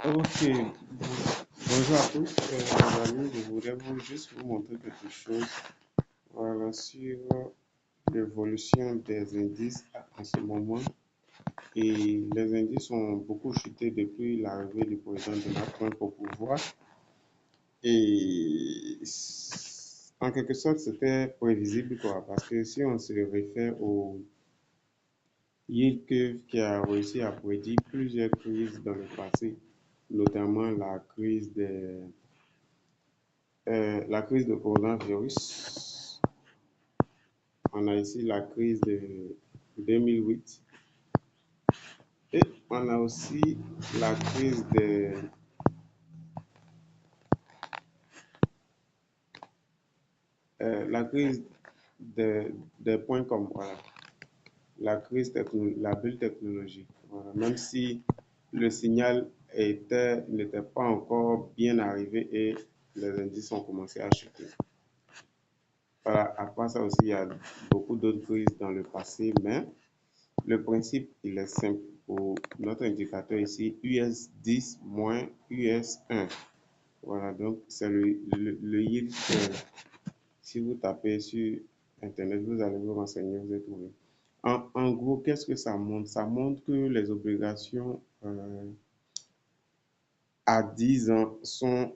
Ok, bonjour à tous, les amis. Je voudrais juste vous montrer quelque chose. Voilà, sur l'évolution des indices en ce moment. Et les indices ont beaucoup chuté depuis l'arrivée du président Donald Trump au pouvoir. Et en quelque sorte, c'était prévisible, quoi, parce que si on se réfère au yield curve qui a réussi à prédire plusieurs crises dans le passé, notamment la crise de coronavirus. On a ici la crise de 2008 et on a aussi la crise la crise des points comme voilà, la bulle technologique. Voilà. Même si le signal n'était pas encore bien arrivé et les indices ont commencé à chuter. Voilà. À part ça aussi, il y a beaucoup d'autres crises dans le passé, mais le principe, il est simple. Pour notre indicateur ici, US10 moins US1. Voilà, donc c'est le yield curve. Si vous tapez sur Internet, vous allez vous renseigner, vous allez trouver. En gros, qu'est-ce que ça montre? Ça montre que les obligations à 10 ans sont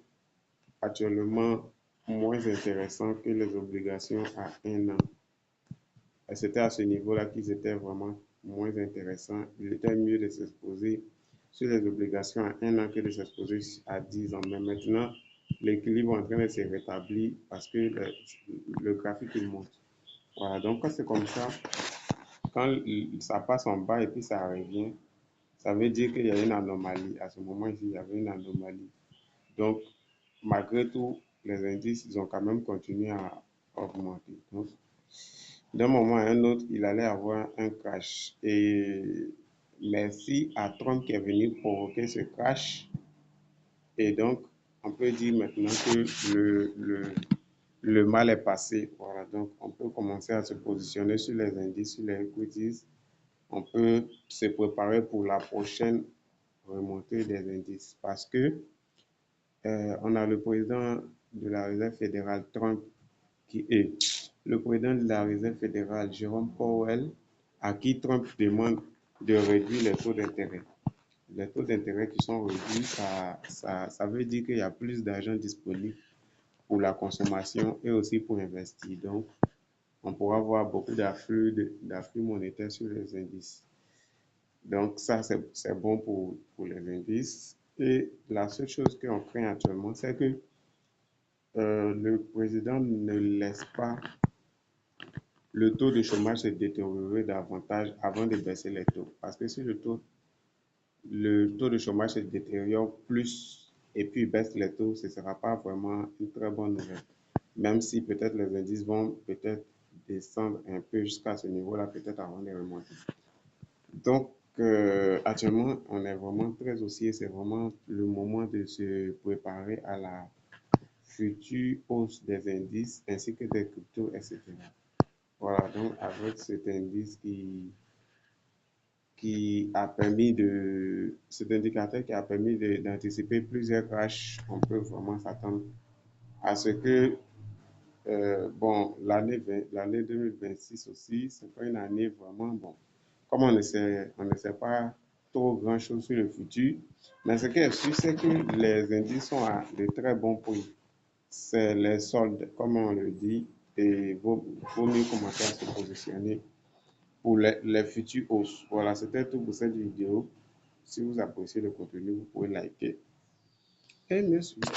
actuellement moins intéressantes que les obligations à 1 an. Et c'était à ce niveau-là qu'ils étaient vraiment moins intéressants. Il était mieux de s'exposer sur les obligations à 1 an que de s'exposer à 10 ans. Mais maintenant, l'équilibre est en train de se rétablir parce que le graphique il monte. Voilà, donc quand c'est comme ça, quand ça passe en bas et puis ça revient, ça veut dire qu'il y a une anomalie. À ce moment ici, il y avait une anomalie. Donc, malgré tout, les indices, ils ont quand même continué à augmenter. Donc, d'un moment à un autre, il allait avoir un crash. Et merci à Trump qui est venu provoquer ce crash. Et donc, on peut dire maintenant que le mal est passé. Voilà, donc on peut commencer à se positionner sur les indices, sur les equities. On peut se préparer pour la prochaine remontée des indices parce que on a le président de la Réserve fédérale, Trump, qui est le président de la Réserve fédérale, Jérôme Powell, à qui Trump demande de réduire les taux d'intérêt. Les taux d'intérêt qui sont réduits, ça veut dire qu'il y a plus d'argent disponible pour la consommation et aussi pour investir. Donc, on pourra voir beaucoup d'afflux monétaires sur les indices. Donc, ça, c'est bon pour les indices. Et la seule chose qu'on craint actuellement, c'est que le président ne laisse pas le taux de chômage se détériorer davantage avant de baisser les taux. Parce que si le taux de chômage se détériore plus et puis baisse les taux, ce ne sera pas vraiment une très bonne nouvelle. Même si peut-être les indices vont peut-être descendre un peu jusqu'à ce niveau-là, peut-être avant de remonter. Donc, actuellement, on est vraiment très haussier. C'est vraiment le moment de se préparer à la future hausse des indices ainsi que des cryptos, etc. Voilà, donc avec cet indice cet indicateur qui a permis d'anticiper plusieurs crashs, on peut vraiment s'attendre à ce que, bon, l'année 2026 aussi, c'est pas une année vraiment, bon, comme on ne sait pas trop grand-chose sur le futur, mais ce qui est sûr, c'est que les indices sont à de très bons prix. C'est les soldes, comme on le dit, et vaut mieux commencer à se positionner pour les futures hausses. Voilà, c'était tout pour cette vidéo. Si vous appréciez le contenu, vous pouvez liker et me suivre.